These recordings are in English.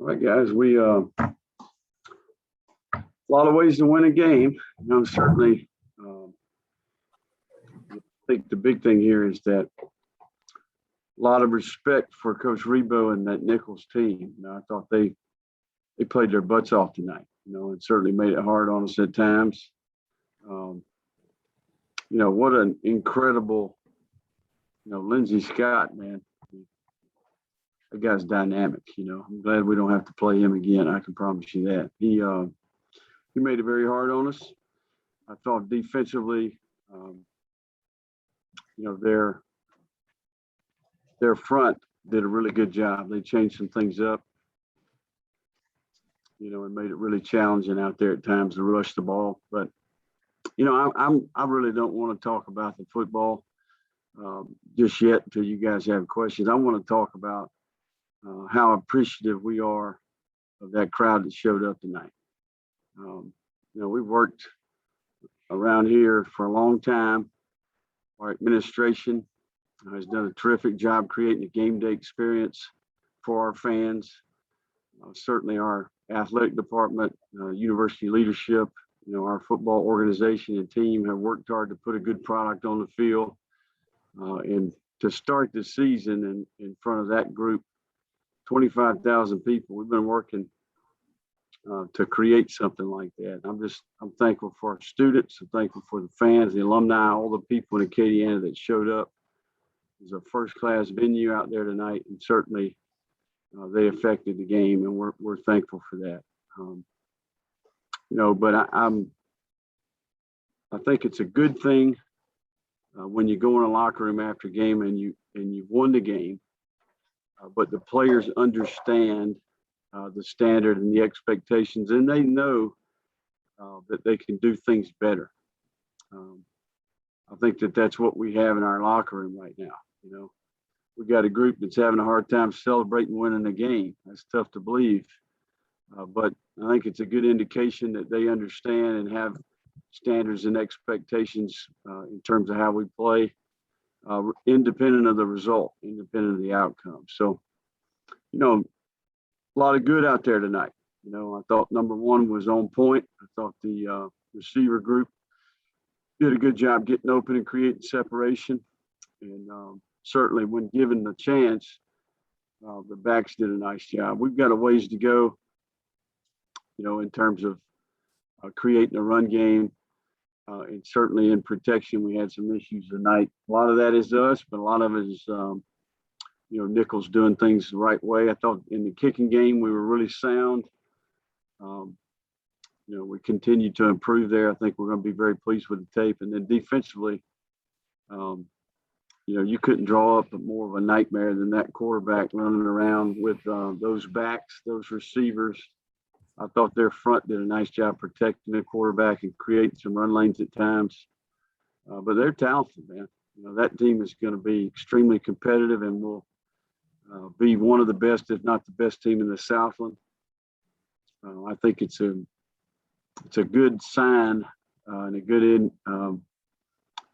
All right, guys, we a lot of ways to win a game. Certainly, I think the big thing here is that a lot of respect for Coach Rebo and that Nicholls team. I thought they played their butts off tonight. And certainly made it hard on us at times. What an incredible, Lindsey Scott, man. That guy's dynamic. I'm glad we don't have to play him again. I can promise you that. He made it very hard on us. I thought defensively, their front did a really good job. They changed some things up, and made it really challenging out there at times to rush the ball. But I really don't want to talk about the football just yet until you guys have questions. I want to talk about how appreciative we are of that crowd that showed up tonight. We've worked around here for a long time. Our administration has done a terrific job creating a game day experience for our fans. Certainly our athletic department, university leadership, our football organization and team have worked hard to put a good product on the field. And to start the season in front of that group, 25,000 people, we've been working to create something like that. I'm thankful for our students. I'm thankful for the fans, the alumni, all the people in Acadiana that showed up. It was a first-class venue out there tonight, and certainly they affected the game, and we're thankful for that. But I think it's a good thing when you go in a locker room after a game and you've won the game, but the players understand the standard and the expectations, and they know that they can do things better. I think that's what we have in our locker room right now. We got a group that's having a hard time celebrating winning the game. That's tough to believe. But I think it's a good indication that they understand and have standards and expectations in terms of how we play, independent of the result, independent of the outcome. So, a lot of good out there tonight. I thought number one was on point. I thought the receiver group did a good job getting open and creating separation. And certainly when given the chance, the backs did a nice job. We've got a ways to go, in terms of creating a run game. And certainly in protection, we had some issues tonight. A lot of that is us, but a lot of it is, Nicholls doing things the right way. I thought in the kicking game, we were really sound. We continue to improve there. I think we're going to be very pleased with the tape. And then defensively, you couldn't draw up more of a nightmare than that quarterback running around with those backs, those receivers. I thought their front did a nice job protecting the quarterback and creating some run lanes at times. But they're talented, man. That team is going to be extremely competitive and will be one of the best, if not the best team in the Southland. I think it's a good sign and a good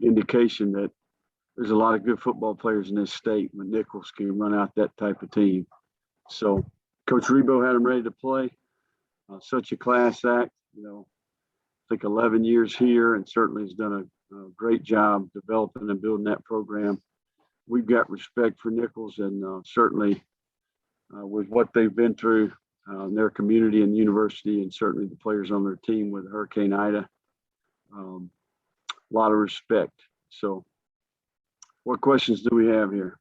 indication that there's a lot of good football players in this state when Nicholls can run out that type of team. So Coach Rebo had them ready to play. Such a class act, I think 11 years here, and certainly has done a great job developing and building that program. We've got respect for Nicholls, and certainly with what they've been through in their community and university, and certainly the players on their team with Hurricane Ida, a lot of respect. So what questions do we have here?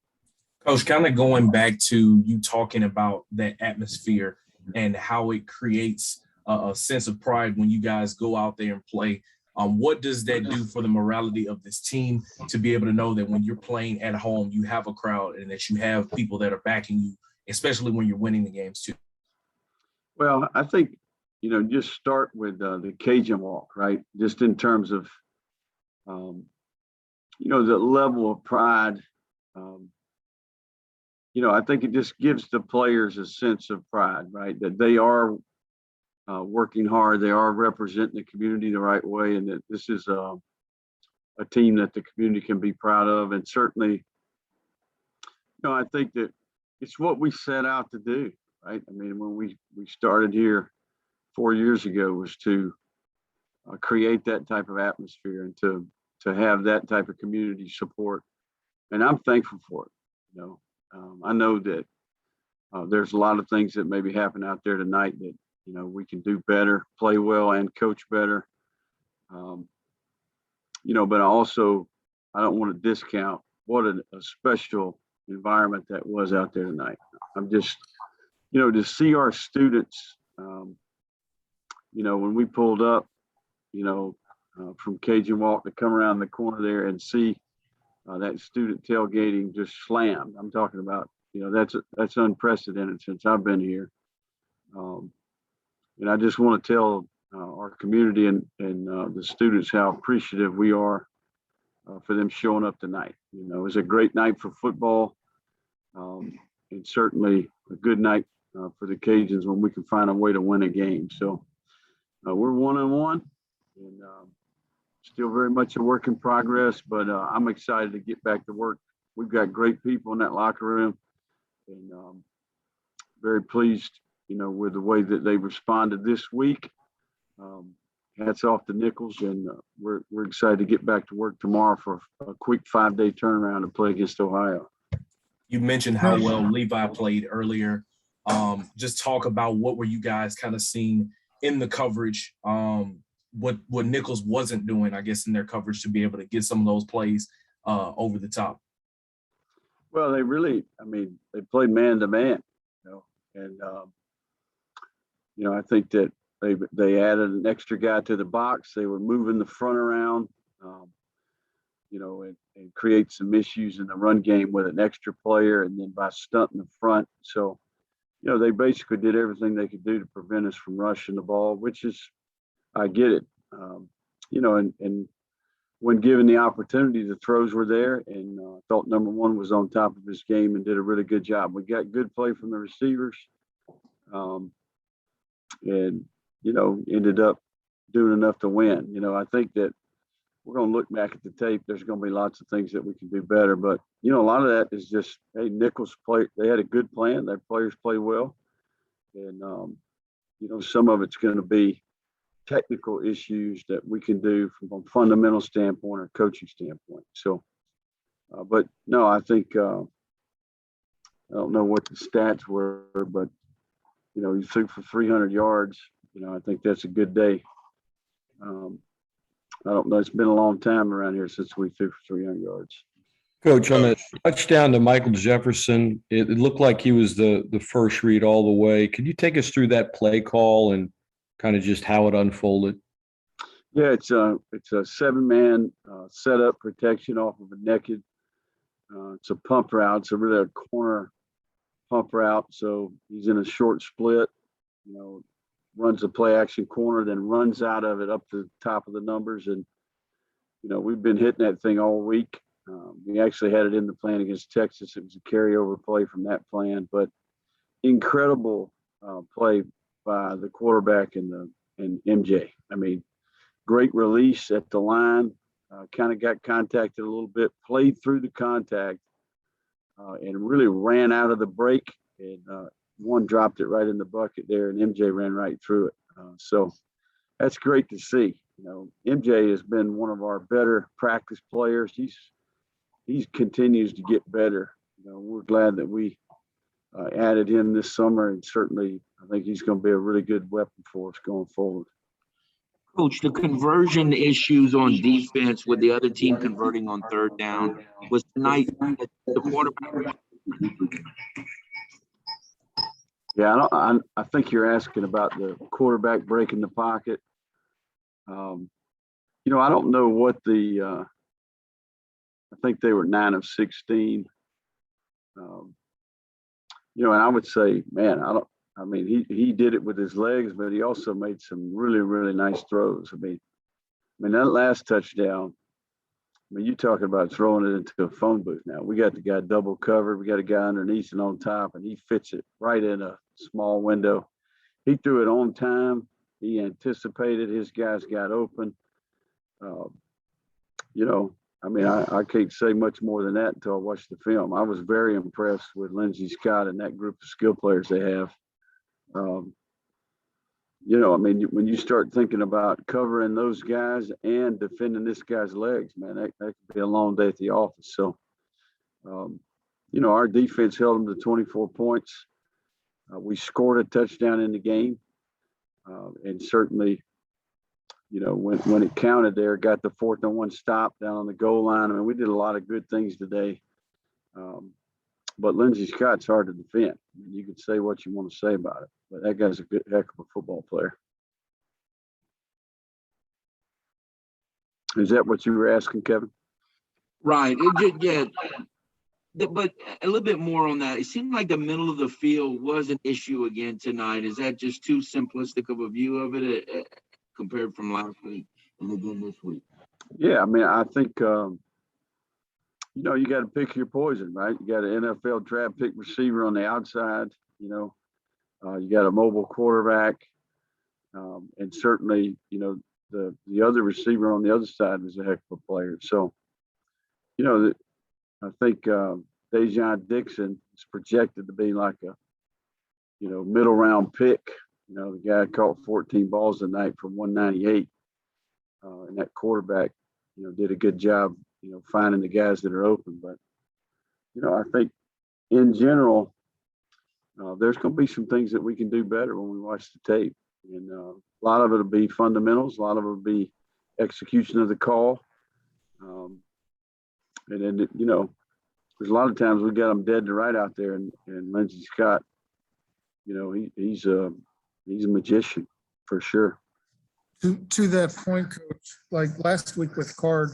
Coach, kind of going back to you talking about that atmosphere and how it creates a sense of pride when you guys go out there and play. What does that do for the morality of this team to be able to know that when you're playing at home, you have a crowd and that you have people that are backing you, especially when you're winning the games too? Well, I think, just start with the Cajun walk, right? Just in terms of, the level of pride. I think it just gives the players a sense of pride, right? That they are working hard, they are representing the community the right way, and that this is a team that the community can be proud of. And certainly, I think that it's what we set out to do. right? I mean, when we started here 4 years ago was to create that type of atmosphere and to have that type of community support. And I'm thankful for it. You know, I know that there's a lot of things that maybe happen out there tonight that, you know, we can do better, play well, and coach better. Um, you know, but I don't want to discount what a special environment that was out there tonight. I'm just, you know, to see our students, you know, when we pulled up, you know, from Cajun Walk to come around the corner there and see that student tailgating just slammed. I'm talking about, you know, that's unprecedented since I've been here. And I just want to tell our community and the students how appreciative we are for them showing up tonight. You know, it was a great night for football, and certainly a good night for the Cajuns when we can find a way to win a game. So we're 1-1, and still very much a work in progress, but I'm excited to get back to work. We've got great people in that locker room, and very pleased, you know, with the way that they responded this week. Hats off to Nicholls, and we're excited to get back to work tomorrow for a quick 5-day turnaround to play against Ohio. You mentioned how well Levi played earlier. Just talk about what were you guys kind of seeing in the coverage, what Nicholls wasn't doing, I guess, in their coverage to be able to get some of those plays over the top. Well, they really, I mean, they played man to man, you know, and you know, I think that they added an extra guy to the box. They were moving the front around, you know, and create some issues in the run game with an extra player, and then by stunting the front. So, you know, they basically did everything they could do to prevent us from rushing the ball, which is, I get it, you know, and when given the opportunity, the throws were there, and I thought number one was on top of his game and did a really good job. We got good play from the receivers, and, you know, ended up doing enough to win. You know, I think that we're going to look back at the tape. There's going to be lots of things that we can do better, but, you know, a lot of that is just, hey, Nicholls played, they had a good plan. Their players play well. And, you know, some of it's going to be technical issues that we can do from a fundamental standpoint or coaching standpoint. So, but no, I think, I don't know what the stats were, but, you know, he threw for 300 yards. You know, I think that's a good day. I don't know. It's been a long time around here since we threw for 300 yards. Coach, on the touchdown to Michael Jefferson, it looked like he was the first read all the way. Could you take us through that play call and kind of just how it unfolded? Yeah, it's a 7-man setup protection off of a naked. It's a pump route. It's really a corner pump route. So he's in a short split, you know, runs a play action corner, then runs out of it up to the top of the numbers. And, you know, we've been hitting that thing all week. We actually had it in the plan against Texas. It was a carryover play from that plan, but incredible play by the quarterback and MJ. I mean, great release at the line, kind of got contacted a little bit, played through the contact, and really ran out of the break. And one dropped it right in the bucket there, and MJ ran right through it. So that's great to see. You know, MJ has been one of our better practice players. He continues to get better. You know, we're glad that we added him this summer, and certainly I think he's going to be a really good weapon for us going forward. Coach, the conversion issues on defense with the other team converting on third down was tonight the quarterback. Yeah, I think you're asking about the quarterback breaking the pocket. You know, I don't know what I think they were 9 of 16. You know, and I would say, man, he did it with his legs, but he also made some really, really nice throws. I mean, that last touchdown, I mean, you talking about throwing it into a phone booth now. We got the guy double covered. We got a guy underneath and on top, and he fits it right in a small window. He threw it on time. He anticipated. His guys got open. You know, I mean, I can't say much more than that until I watched the film. I was very impressed with Lindsey Scott and that group of skill players they have. um, you know, I mean, when you start thinking about covering those guys and defending this guy's legs, man, that could be a long day at the office. So, you know, our defense held them to 24 points. We scored a touchdown in the game, and certainly, you know, when it counted there, got the 4th and 1 stop down on the goal line. I mean, we did a lot of good things today. But Lindsey Scott's hard to defend. I mean, you can say what you want to say about it, but that guy's a good heck of a football player. Is that what you were asking, Kevin? Right. But a little bit more on that. It seemed like the middle of the field was an issue again tonight. Is that just too simplistic of a view of it compared from last week and again this week? Yeah, I mean, I think you know, you got to pick your poison, right? You got an NFL draft pick receiver on the outside. You know, you got a mobile quarterback, and certainly, you know, the other receiver on the other side was a heck of a player. So, you know, I think Dejon Dixon is projected to be like a, you know, middle round pick. You know, the guy caught 14 balls tonight from 198, and that quarterback, you know, did a good job, you know, finding the guys that are open. But, you know, I think in general, there's going to be some things that we can do better when we watch the tape. And a lot of it will be fundamentals. A lot of it will be execution of the call. And then, you know, there's a lot of times we got them dead to right out there. And Lindsey Scott, you know, he's a magician for sure. To that point, Coach, like last week with Card,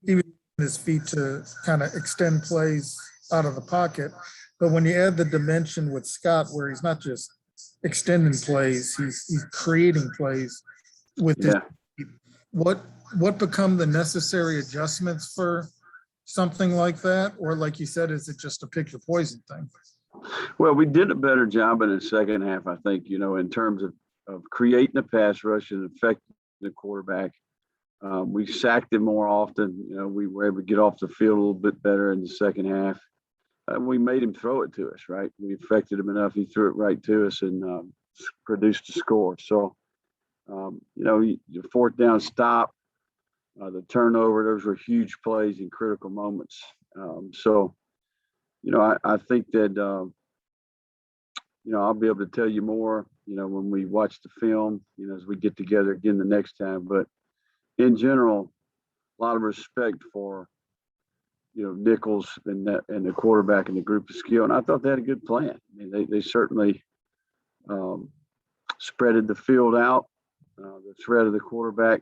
he was on his feet to kind of extend plays out of the pocket. But when you add the dimension with Scott, where he's not just extending plays, he's creating plays with his feet. What become the necessary adjustments for something like that? Or like you said, is it just a pick your poison thing? Well, we did a better job in the second half, I think, you know, in terms of creating a pass rush and affecting the quarterback. We sacked him more often. You know, we were able to get off the field a little bit better in the second half. We made him throw it to us, right? We affected him enough. He threw it right to us and produced a score. So, you know, the 4th down stop, the turnover, those were huge plays in critical moments. So, you know, I think that, you know, I'll be able to tell you more, you know, when we watch the film, you know, as we get together again the next time. But in general, a lot of respect for, you know, Nicholls and the quarterback and the group of skill. And I thought they had a good plan. I mean, they certainly spreaded the field out, the threat of the quarterback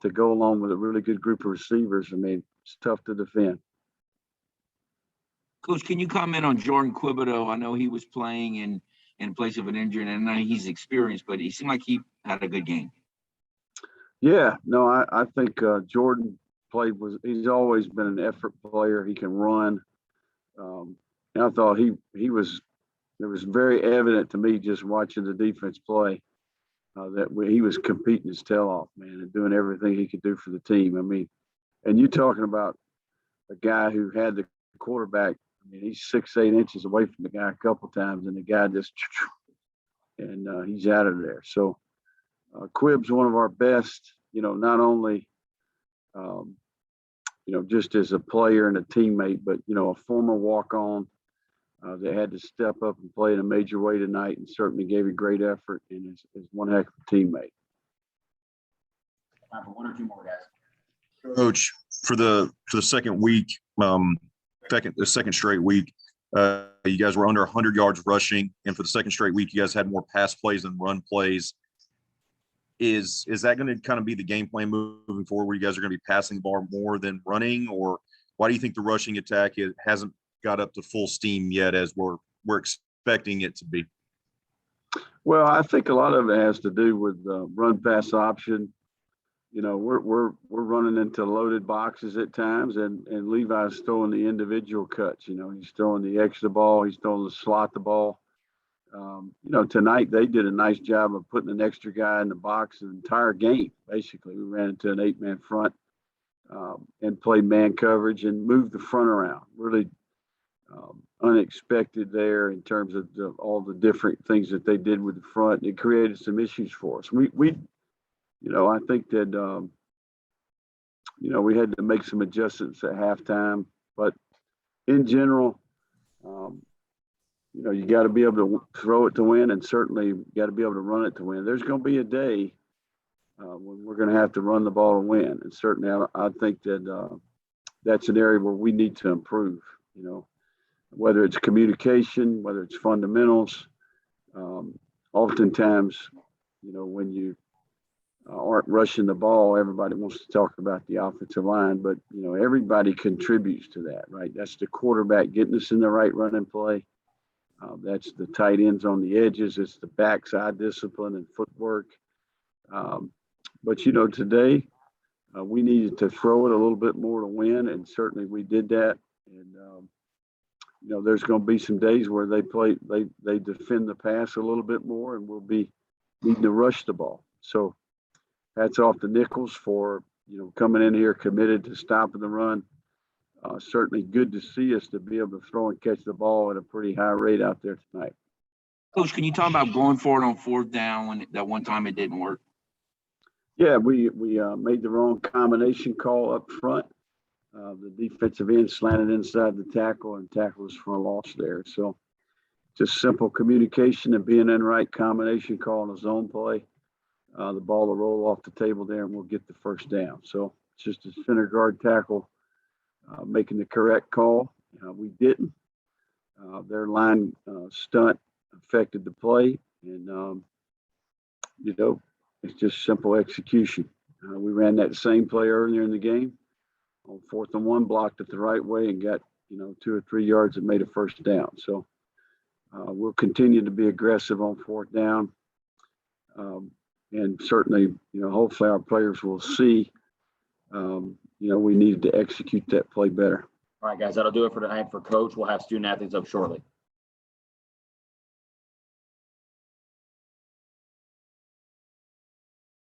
to go along with a really good group of receivers. I mean, it's tough to defend. Coach, can you comment on Jordan Quibido? I know he was playing in place of an injury, and I know he's experienced, but he seemed like he had a good game. Yeah, no, I think Jordan he's always been an effort player. He can run. And I thought it was very evident to me just watching the defense play that he was competing his tail off, man, and doing everything he could do for the team. I mean, and you're talking about a guy who had the quarterback. I mean, he's 6'8" inches away from the guy a couple times, and the guy just and he's out of there. So Quibb's one of our best, you know, not only, you know, just as a player and a teammate, but, you know, a former walk-on that had to step up and play in a major way tonight and certainly gave a great effort and is one heck of a teammate. Time for one or two more guys. Coach, for the second week, the second straight week, you guys were under 100 yards rushing, and for the second straight week, you guys had more pass plays than run plays. Is that going to kind of be the game plan moving forward, where you guys are going to be passing the ball more than running, or why do you think the rushing attack hasn't got up to full steam yet as we're expecting it to be? Well, I think a lot of it has to do with run pass option. You know, we're running into loaded boxes at times, and Levi's throwing the individual cuts. You know, he's throwing the extra ball, he's throwing the slot the ball. You know, tonight they did a nice job of putting an extra guy in the box the entire game. Basically, we ran into an 8-man front and played man coverage and moved the front around. Really, unexpected there in terms of all the different things that they did with the front. It created some issues for us. I think that, we had to make some adjustments at halftime, but in general, you got to be able to throw it to win, and certainly you got to be able to run it to win. There's going to be a day when we're going to have to run the ball to win, and certainly I think that that's an area where we need to improve. Whether it's communication, whether it's fundamentals. Oftentimes, when you aren't rushing the ball, everybody wants to talk about the offensive line, but everybody contributes to that, right? That's the quarterback getting us in the right running play. That's the tight ends on the edges. It's the backside discipline and footwork. But today we needed to throw it a little bit more to win, and certainly we did that. And there's going to be some days where they defend the pass a little bit more, and we'll be needing to rush the ball. So hats off to Nicholls for coming in here committed to stopping the run. Certainly good to see us to be able to throw and catch the ball at a pretty high rate out there tonight. Coach, can you talk about going for it on 4th down when that one time it didn't work? Yeah, we made the wrong combination call up front. The defensive end slanted inside the tackle, and tackle was for a loss there. So just simple communication and being in the right combination call on a zone play. The ball will roll off the table there, and we'll get the first down. So it's just a center guard tackle making the correct call. We didn't. Their line stunt affected the play, and it's just simple execution. We ran that same play earlier in the game on 4th and 1, blocked it the right way, and got 2 or 3 yards and made a first down. So we'll continue to be aggressive on 4th down, and certainly hopefully our players will see we needed to execute that play better. All right, guys, that'll do it for tonight for Coach. We'll have student athletes up shortly.